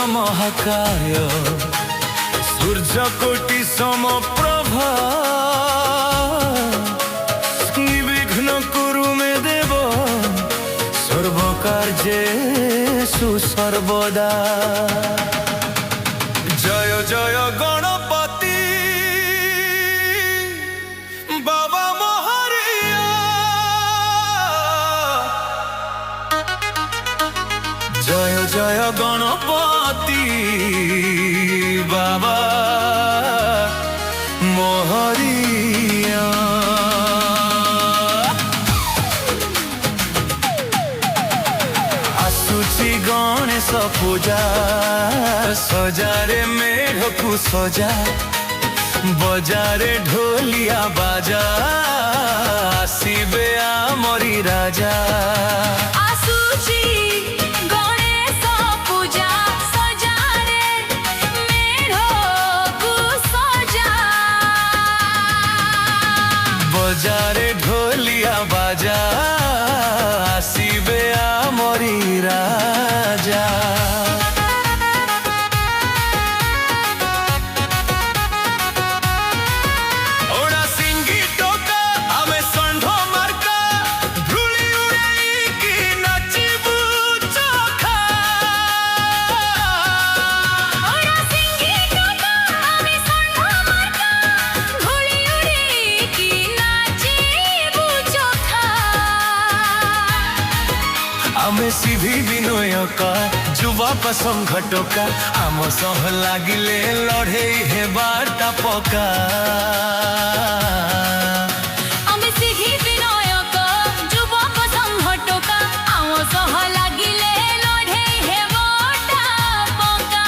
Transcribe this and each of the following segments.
महाकाय सूर्यकोटि समप्रभा निर्विघ्न कुरु मे देव सर्वकार्येषु सर्वदा। जय जय गणपति बाबा मोहरिया, जय जय गणपति बाबा मोहरिया। आसुची गणेश पूजा सजारे मेढ़ को सजा बजारे ढोलिया बाजा आसिबे आमरी राजा। आसुची गणेश पूजा सजारे मेढ़ को सजा बजारे ढोलिया बाजा आसिबे आमरी राजा। आमे सिभी विनयका जुबक संघटका आम सह लागिले लड़े हे बार्ता पका। आमे सिभी विनयका जुबक संघटका आम सह लागिले लड़े हे बार्ता पका।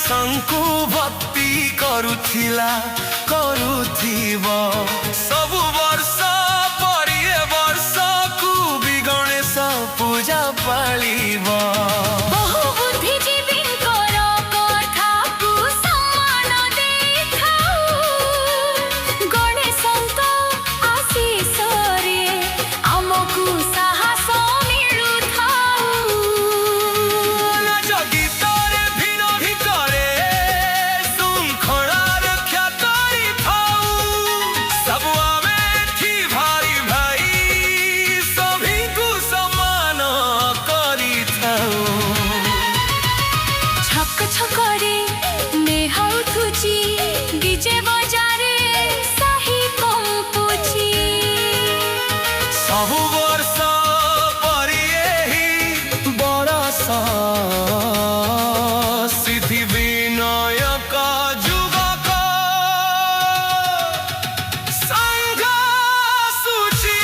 शंकु भक्ति करुथिला करुथिबो सबु वर्ष परिए वर्ष कु भी गणेश पूजा पालिबो। बहु बुद्धिजीवींकर कथाकु सम्मान देखाउ गणेशଙ୍କ आशीषरे आमकु साहस मिलुथाउ। छकरे मेहौथुची डीजे बजारे साही कंपुची सबु वर्ष परिए ही बरस सिद्धि विनायक जुबक संघ सूची।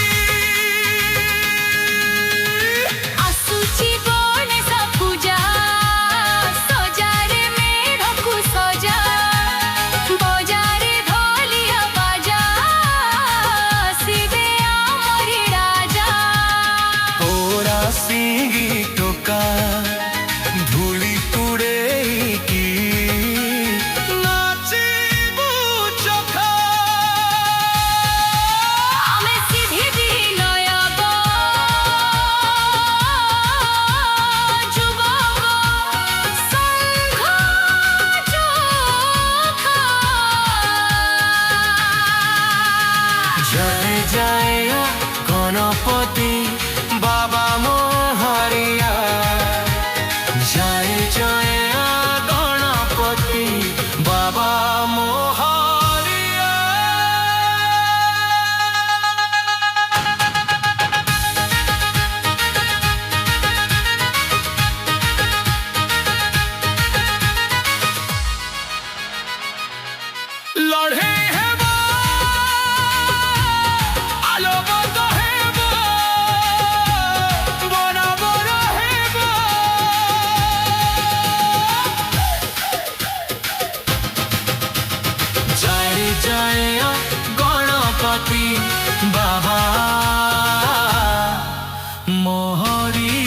आसुची गणेश पूजा सजारे मेढ़ को सजा बजारे ढोलिया बाजा आसिबे आमरी राजा। तोरा सिंगी टोका धूली कुड़े की नाचिबू चोखा। आमे सिद्धि विनायक जुबक संघ चोखा। जय जय गणपति बाबा मोहरिया, जय जय गणपति बाबा मोहरिया। लड़े है वो आलो बंद है वो बना बना है वो। जय जय गणपति बाबा मोहरिया।